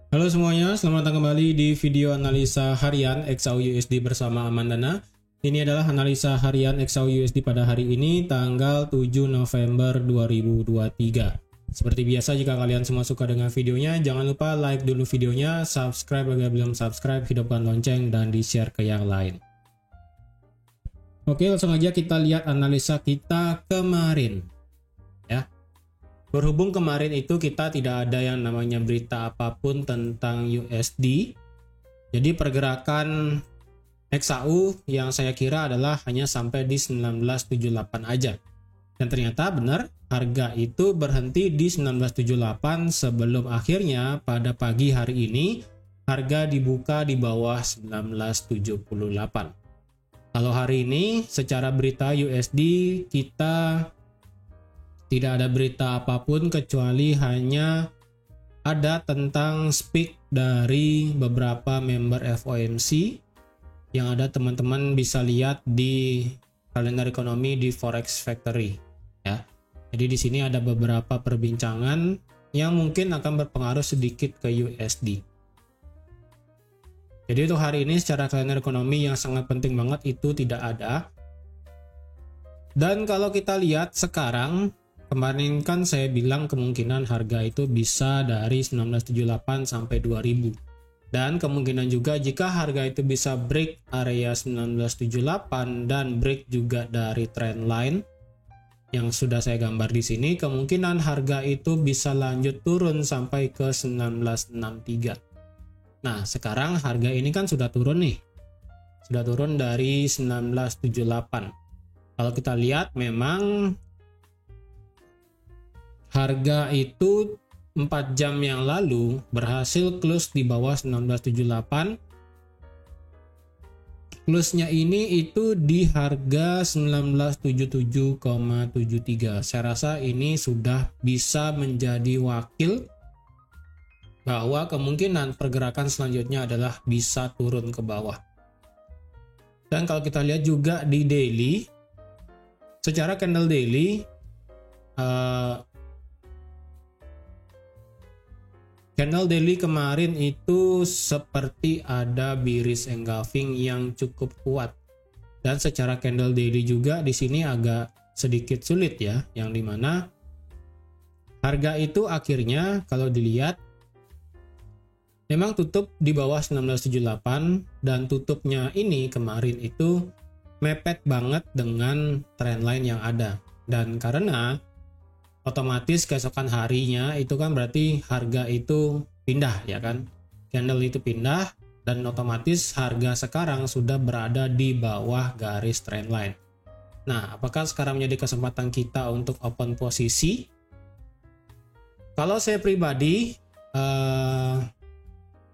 Halo semuanya, selamat datang kembali di video analisa harian XAU/USD bersama Amandana. Ini adalah analisa harian XAU/USD pada hari ini, tanggal 7 November 2023. Seperti biasa, jika kalian semua suka dengan videonya, jangan lupa like dulu videonya, subscribe bagi yang belum subscribe, hidupkan lonceng, dan di-share ke yang lain. Oke, langsung aja kita lihat analisa kita kemarin. Ya. Berhubung kemarin itu kita tidak ada yang namanya berita apapun tentang USD, jadi pergerakan XAU yang saya kira adalah hanya sampai di 1978 aja. Dan ternyata benar, harga itu berhenti di 1978 sebelum akhirnya pada pagi hari ini harga dibuka di bawah 1978. Kalau hari ini secara berita USD kita tidak ada berita apapun kecuali hanya ada tentang speak dari beberapa member FOMC yang ada teman-teman bisa lihat di kalender ekonomi di Forex Factory ya. Jadi di sini ada beberapa perbincangan yang mungkin akan berpengaruh sedikit ke USD. Jadi untuk hari ini secara kalender ekonomi yang sangat penting banget itu tidak ada. Dan kalau kita lihat sekarang, kemarin kan saya bilang kemungkinan harga itu bisa dari 1978 sampai 2000. Dan kemungkinan juga jika harga itu bisa break area 1978 dan break juga dari trend line yang sudah saya gambar di sini, kemungkinan harga itu bisa lanjut turun sampai ke 1963. Nah, sekarang harga ini kan sudah turun nih. Sudah turun dari 1978. Kalau kita lihat memang harga itu 4 jam yang lalu berhasil close di bawah 1978. Close-nya ini itu di harga 1977,73. Saya rasa ini sudah bisa menjadi wakil bahwa kemungkinan pergerakan selanjutnya adalah bisa turun ke bawah. Dan kalau kita lihat juga di daily, secara candle daily, candle daily kemarin itu seperti ada bearish engulfing yang cukup kuat. Dan secara candle daily juga di sini agak sedikit sulit ya, yang dimana harga itu akhirnya kalau dilihat memang tutup di bawah 1978 dan tutupnya ini kemarin itu mepet banget dengan trendline yang ada. Dan karena otomatis keesokan harinya itu kan berarti harga itu pindah ya kan, candle itu pindah dan otomatis harga sekarang sudah berada di bawah garis trendline. Nah, apakah sekarang menjadi kesempatan kita untuk open posisi? Kalau saya pribadi,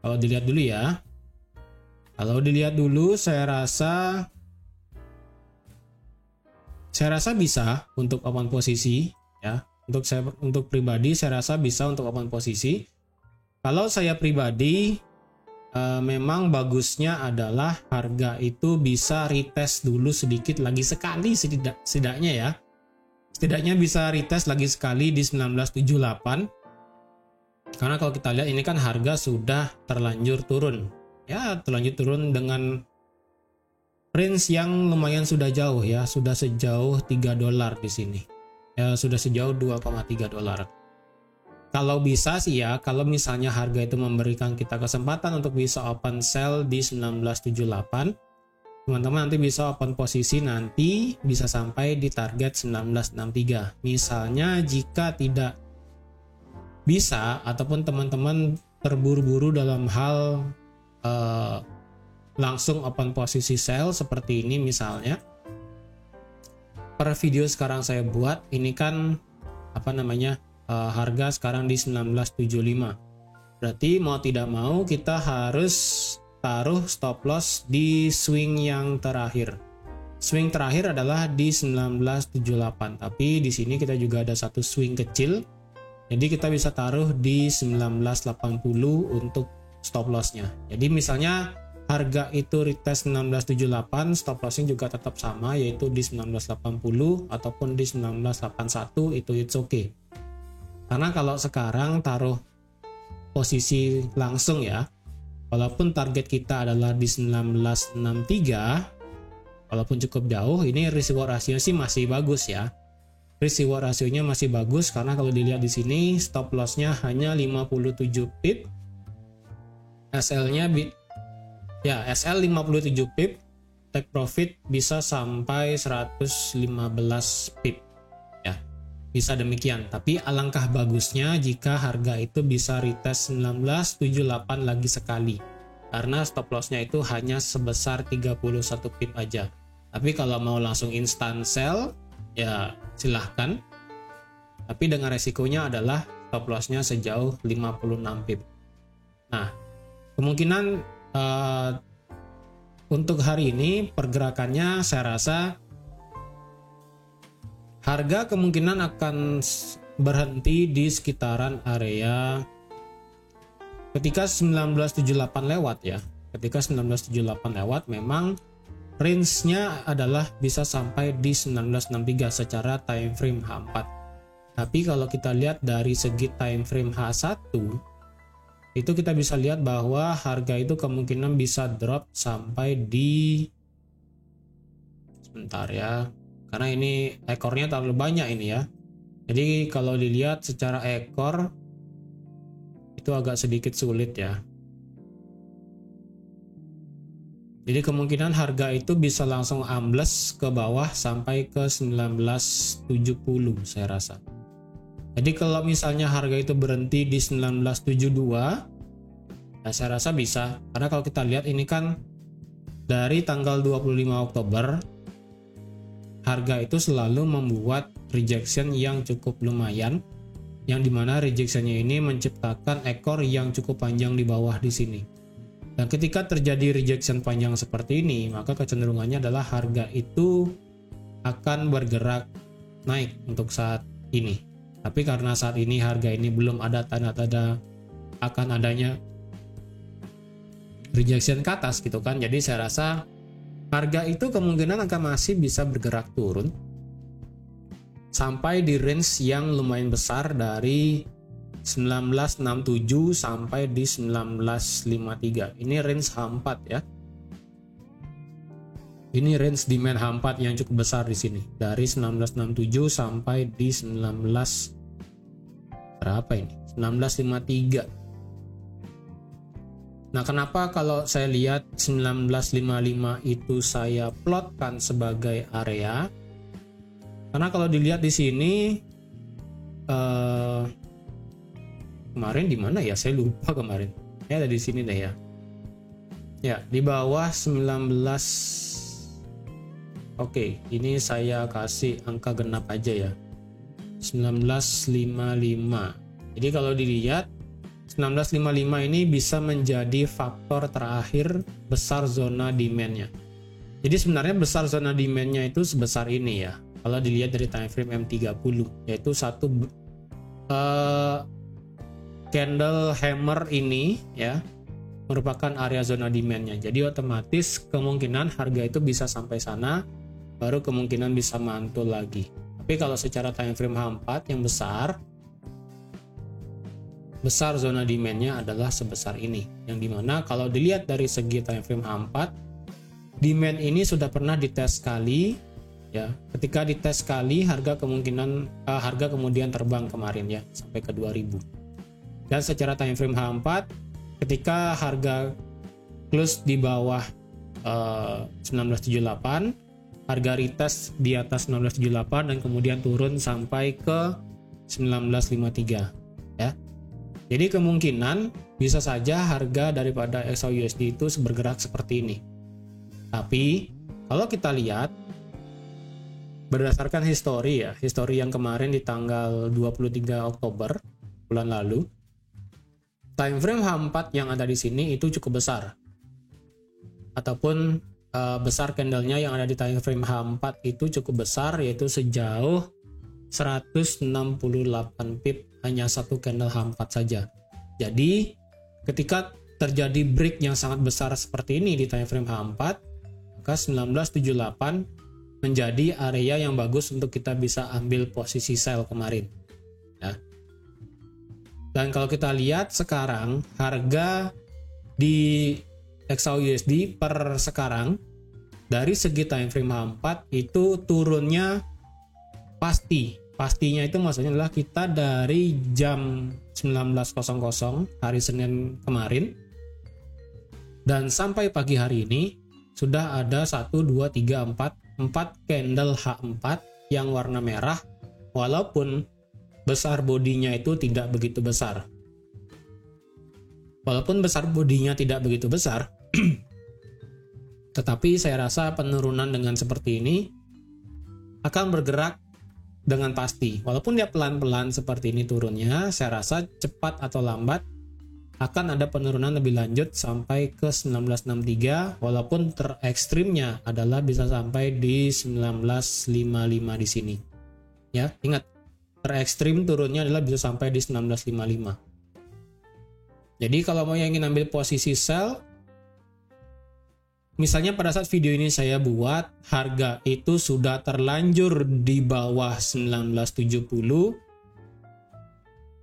kalau dilihat dulu ya, saya rasa bisa untuk open posisi ya. Untuk pribadi saya rasa bisa untuk open posisi. Kalau saya pribadi memang bagusnya adalah harga itu bisa retest dulu sedikit lagi sekali setidaknya ya. Setidaknya bisa retest lagi sekali di 1978. Karena kalau kita lihat ini kan harga sudah terlanjur turun. Ya, terlanjur turun dengan range yang lumayan sudah jauh ya, sudah sejauh $3 di sini. Ya, sudah sejauh 2,3 dolar. Kalau bisa sih ya, kalau misalnya harga itu memberikan kita kesempatan untuk bisa open sell di 1978, teman-teman nanti bisa open posisi nanti bisa sampai di target 1963. Misalnya jika tidak bisa ataupun teman-teman terburu-buru dalam hal langsung open posisi sell seperti ini misalnya, per video sekarang saya buat ini kan harga sekarang di 1975. Berarti mau tidak mau kita harus taruh stop loss di swing yang terakhir. Swing terakhir adalah di 1978, tapi di sini kita juga ada satu swing kecil. Jadi kita bisa taruh di 1980 untuk stop lossnya. Jadi misalnya harga itu retest 1978, stop lossnya juga tetap sama yaitu di 1980 ataupun di 1981, itu it's okay. Karena kalau sekarang taruh posisi langsung ya. Walaupun target kita adalah di 1963, walaupun cukup jauh, ini risk reward rasio sih masih bagus ya. Risk reward rasionya masih bagus karena kalau dilihat di sini stop lossnya hanya 57 pip. SL-nya SL 57 pip, take profit bisa sampai 115 pip. Ya, bisa demikian. Tapi alangkah bagusnya jika harga itu bisa retest 1978 lagi sekali. Karena stop loss-nya itu hanya sebesar 31 pip aja. Tapi kalau mau langsung instant sell, ya silahkan. Tapi dengan resikonya adalah stop loss-nya sejauh 56 pip. Nah, kemungkinan untuk hari ini pergerakannya saya rasa harga kemungkinan akan berhenti di sekitaran area ketika 1978 lewat ya. Ketika 1978 lewat memang range-nya adalah bisa sampai di 1963 secara time frame H4. Tapi kalau kita lihat dari segi time frame H1 itu kita bisa lihat bahwa harga itu kemungkinan bisa drop sampai di sebentar ya, karena ini ekornya terlalu banyak ini ya. Jadi kalau dilihat secara ekor itu agak sedikit sulit ya. Jadi kemungkinan harga itu bisa langsung ambles ke bawah sampai ke 1970 saya rasa. Jadi kalau misalnya harga itu berhenti di 1972, nah saya rasa bisa. Karena kalau kita lihat ini kan dari tanggal 25 Oktober, harga itu selalu membuat rejection yang cukup lumayan, yang dimana rejectionnya ini menciptakan ekor yang cukup panjang di bawah di sini. Dan ketika terjadi rejection panjang seperti ini, maka kecenderungannya adalah harga itu akan bergerak naik untuk saat ini. Tapi karena saat ini harga ini belum ada tanda-tanda akan adanya rejection ke atas gitu kan. Jadi saya rasa harga itu kemungkinan akan masih bisa bergerak turun sampai di range yang lumayan besar dari 1967 sampai di 1953. Ini range H4 ya. Ini range demand H4 yang cukup besar di sini. Dari 1967 sampai di 1953. Nah, kenapa kalau saya lihat 1955 itu saya plotkan sebagai area? Karena kalau dilihat di sini kemarin di mana ya? Saya lupa kemarin. Ya ada di sini deh ya. Ya, di bawah 19. Oke, ini saya kasih angka genap aja ya. 1955. Jadi kalau dilihat 1955 ini bisa menjadi faktor terakhir besar zona demand-nya. Jadi sebenarnya besar zona demand-nya itu sebesar ini ya. Kalau dilihat dari time frame M30, yaitu satu candle hammer ini ya merupakan area zona demand-nya. Jadi otomatis kemungkinan harga itu bisa sampai sana, baru kemungkinan bisa mantul lagi. Tapi kalau secara time frame H4 yang besar zona demand-nya adalah sebesar ini, yang dimana kalau dilihat dari segi time frame H4, demand ini sudah pernah dites sekali ya. Ketika dites sekali, harga kemudian terbang kemarin ya sampai ke 2000. Dan secara time frame H4, ketika harga close di bawah 1978, harga retest di atas 1978 dan kemudian turun sampai ke 1953 ya. Jadi kemungkinan bisa saja harga daripada XAUUSD itu bergerak seperti ini. Tapi kalau kita lihat berdasarkan histori yang kemarin di tanggal 23 Oktober bulan lalu, time frame H4 yang ada di sini itu cukup besar. Ataupun besar candlenya yang ada di time frame H4 itu cukup besar, yaitu sejauh 168 pip hanya satu candle H4 saja. Jadi ketika terjadi break yang sangat besar seperti ini di time frame H4, maka 1978 menjadi area yang bagus untuk kita bisa ambil posisi sell kemarin ya. Dan kalau kita lihat sekarang harga di XAUUSD per sekarang dari segi time frame H4 itu turunnya pastinya itu maksudnya adalah kita dari jam 19.00 hari Senin kemarin dan sampai pagi hari ini sudah ada 1, 2, 3, 4 candle H4 yang warna merah, walaupun besar bodinya itu tidak begitu besar. Walaupun besar bodinya tidak begitu besar, tetapi saya rasa penurunan dengan seperti ini akan bergerak dengan pasti. Walaupun dia pelan-pelan seperti ini turunnya, saya rasa cepat atau lambat akan ada penurunan lebih lanjut sampai ke 1963, walaupun terekstrimnya adalah bisa sampai di 1955 di sini. Ya, ingat, terekstrim turunnya adalah bisa sampai di 1955. Jadi kalau mau yang ingin ambil posisi sell, misalnya pada saat video ini saya buat, harga itu sudah terlanjur di bawah 1970.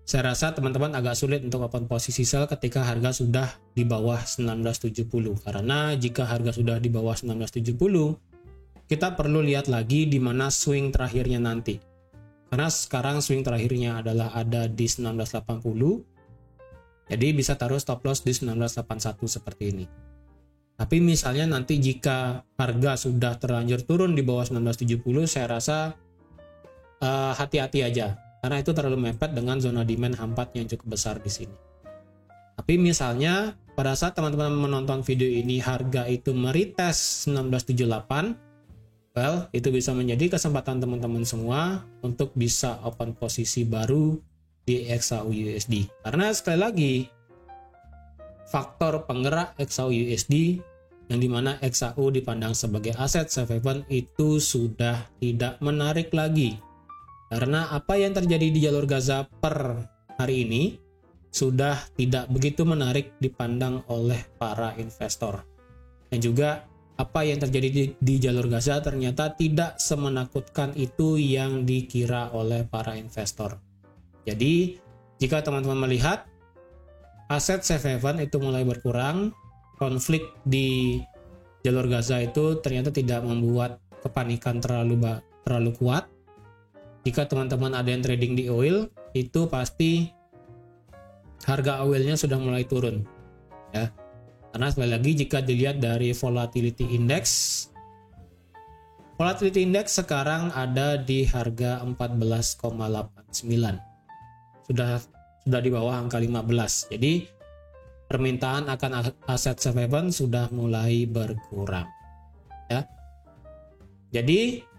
Saya rasa teman-teman agak sulit untuk open posisi sell ketika harga sudah di bawah 1970. Karena jika harga sudah di bawah 1970, kita perlu lihat lagi di mana swing terakhirnya nanti. Karena sekarang swing terakhirnya adalah ada di 1980. Jadi bisa taruh stop loss di 1981 seperti ini. Tapi misalnya nanti jika harga sudah terlanjur turun di bawah 1970, saya rasa hati-hati aja. Karena itu terlalu mepet dengan zona demand H4 yang cukup besar di sini. Tapi misalnya pada saat teman-teman menonton video ini harga itu meretest 1978, well, itu bisa menjadi kesempatan teman-teman semua untuk bisa open posisi baru di XAUUSD. Karena sekali lagi, faktor penggerak XAUUSD yang dimana XAU dipandang sebagai aset safe haven itu sudah tidak menarik lagi. Karena apa yang terjadi di jalur Gaza per hari ini sudah tidak begitu menarik dipandang oleh para investor. Dan juga apa yang terjadi di jalur Gaza ternyata tidak semenakutkan itu yang dikira oleh para investor. Jadi jika teman-teman melihat aset safe haven itu mulai berkurang, konflik di jalur Gaza itu ternyata tidak membuat kepanikan terlalu kuat. Jika teman-teman ada yang trading di oil, itu pasti harga oilnya sudah mulai turun. Ya. Karena sekali lagi jika dilihat dari volatility index sekarang ada di harga 14,89. Sudah di bawah angka 15. Jadi permintaan akan aset safe haven sudah mulai berkurang. Ya. Jadi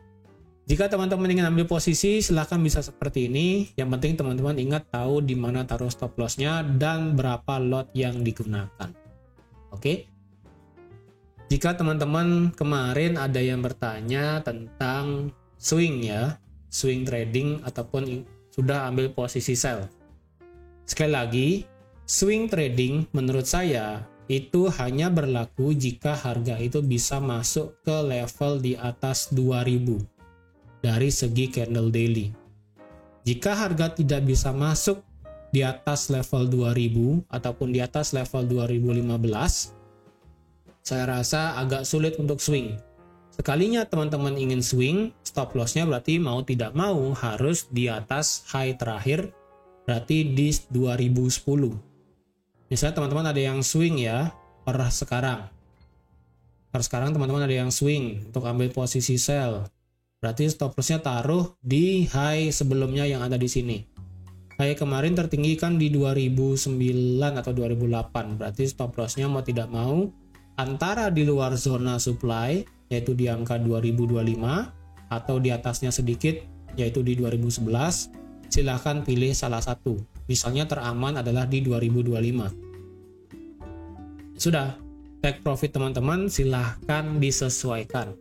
jika teman-teman ingin ambil posisi, silahkan bisa seperti ini. Yang penting teman-teman ingat tahu di mana taruh stop loss-nya dan berapa lot yang digunakan. Oke. Jika teman-teman kemarin ada yang bertanya tentang swing ya, swing trading ataupun sudah ambil posisi sell. Sekali lagi, swing trading menurut saya itu hanya berlaku jika harga itu bisa masuk ke level di atas 2000 dari segi candle daily. Jika harga tidak bisa masuk di atas level 2000 ataupun di atas level 2015, saya rasa agak sulit untuk swing. Sekalinya teman-teman ingin swing, stop loss-nya berarti mau tidak mau harus di atas high terakhir, berarti di 2010. Misalnya teman-teman ada yang swing ya, per sekarang teman-teman ada yang swing untuk ambil posisi sell. Berarti stop loss-nya taruh di high sebelumnya yang ada di sini. High kemarin tertinggi kan di 2009 atau 2008. Berarti stop loss-nya mau tidak mau antara di luar zona supply yaitu di angka 2025 atau di atasnya sedikit yaitu di 2011. Silahkan pilih salah satu. Misalnya teraman adalah di 2025. Sudah, take profit teman-teman silahkan disesuaikan.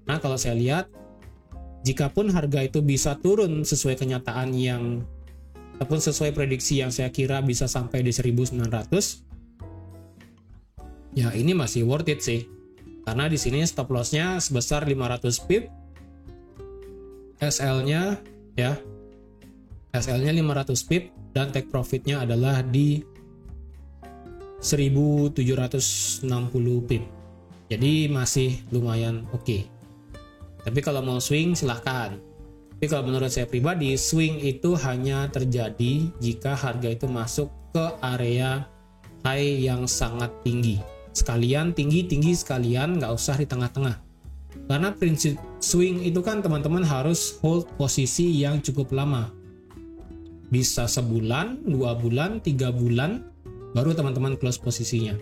Nah kalau saya lihat jikapun harga itu bisa turun sesuai kenyataan yang ataupun sesuai prediksi yang saya kira bisa sampai di 1900, ya ini masih worth it sih. Karena di sini stop loss-nya sebesar 500 pip, SL-nya ya SL-nya 500 pip dan take profitnya adalah di 1760 pip. Jadi masih lumayan oke. Tapi kalau mau swing silahkan. Tapi kalau menurut saya pribadi, swing itu hanya terjadi jika harga itu masuk ke area high yang sangat tinggi. Sekalian tinggi sekalian, nggak usah di tengah-tengah. Karena prinsip swing itu kan teman-teman harus hold posisi yang cukup lama. Bisa sebulan, 2 bulan, 3 bulan, baru teman-teman close posisinya.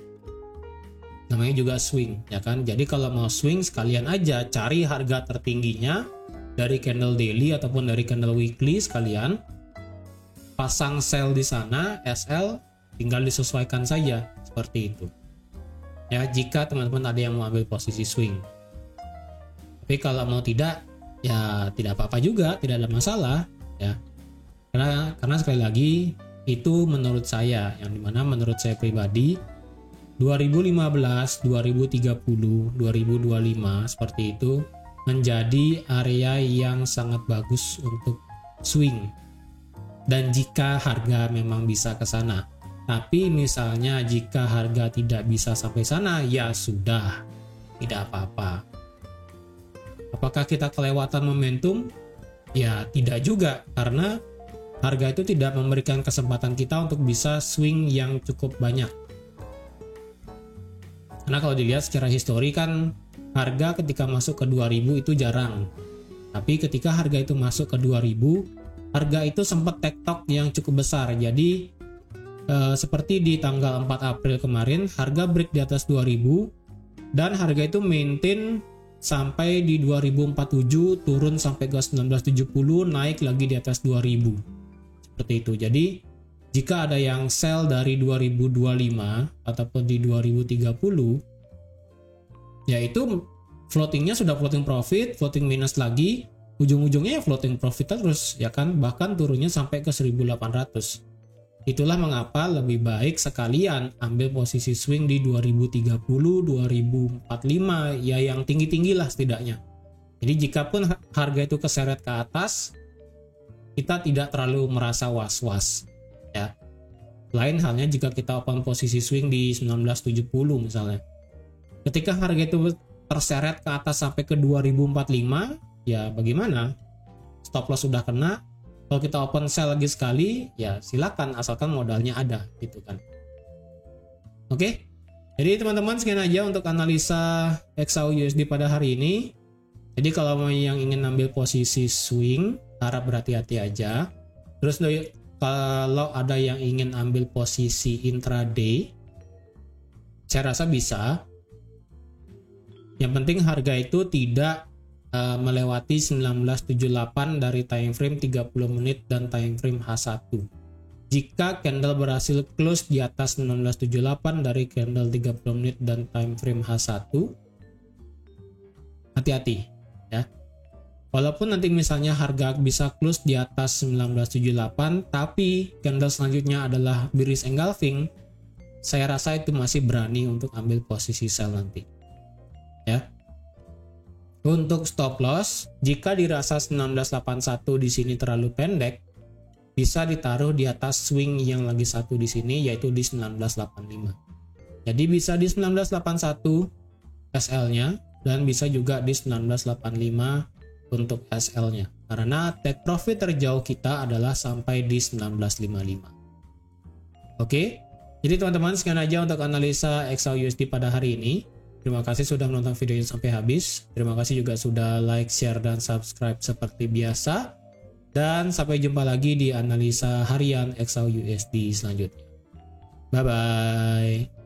Namanya juga swing, ya kan? Jadi kalau mau swing sekalian aja cari harga tertingginya dari candle daily ataupun dari candle weekly sekalian. Pasang sell di sana, SL tinggal disesuaikan saja seperti itu. Ya, jika teman-teman ada yang mau ambil posisi swing. Tapi kalau mau tidak, ya tidak apa-apa juga, tidak ada masalah, ya. Karena sekali lagi itu menurut saya, yang dimana menurut saya pribadi 2015, 2030, 2025 seperti itu menjadi area yang sangat bagus untuk swing. Dan jika harga memang bisa ke sana. Tapi misalnya jika harga tidak bisa sampai sana, ya sudah, tidak apa-apa. Apakah kita kelewatan momentum? Ya tidak juga, karena harga itu tidak memberikan kesempatan kita untuk bisa swing yang cukup banyak. Karena kalau dilihat secara histori kan harga ketika masuk ke 2000 itu jarang. Tapi ketika harga itu masuk ke 2000, harga itu sempat tektok yang cukup besar. Jadi seperti di tanggal 4 April kemarin, harga break di atas 2000 dan harga itu maintain sampai di 2047, turun sampai ke 1970, naik lagi di atas 2000. Seperti itu. Jadi jika ada yang sell dari 2025 ataupun di 2030, yaitu floatingnya sudah floating profit, floating minus lagi, ujung-ujungnya ya floating profit terus, ya kan, bahkan turunnya sampai ke 1800. Itulah mengapa lebih baik sekalian ambil posisi swing di 2030, 2045, ya yang tinggi-tinggi lah setidaknya. Jadi jikapun harga itu keseret ke atas, kita tidak terlalu merasa was-was, ya. Lain halnya jika kita open posisi swing di 1970 misalnya. Ketika harga itu terseret ke atas sampai ke 2045, ya bagaimana? Stop loss sudah kena. Kalau kita open sell lagi sekali, ya silakan asalkan modalnya ada, gitu kan. Oke. Jadi teman-teman sekian aja untuk analisa XAU-USD pada hari ini. Jadi kalau yang ingin ambil posisi swing, harap berhati-hati aja. Terus kalau ada yang ingin ambil posisi intraday, saya rasa bisa. Yang penting harga itu tidak melewati 1978 dari time frame 30 menit dan time frame H1. Jika candle berhasil close di atas 1978 dari candle 30 menit dan time frame H1, hati-hati ya. Walaupun nanti misalnya harga bisa close di atas 1978 tapi candle selanjutnya adalah bearish engulfing, saya rasa itu masih berani untuk ambil posisi sell nanti. Ya. Untuk stop loss, jika dirasa 1981 di sini terlalu pendek, bisa ditaruh di atas swing yang lagi satu di sini, yaitu di 1985. Jadi bisa di 1981 SL-nya dan bisa juga di 1985 untuk SL-nya. Karena take profit terjauh kita adalah sampai di 1955. Oke, jadi teman-teman sekian aja untuk analisa XAU-USD pada hari ini. Terima kasih sudah menonton videonya sampai habis. Terima kasih juga sudah like, share, dan subscribe seperti biasa. Dan sampai jumpa lagi di analisa harian XAU-USD selanjutnya. Bye-bye.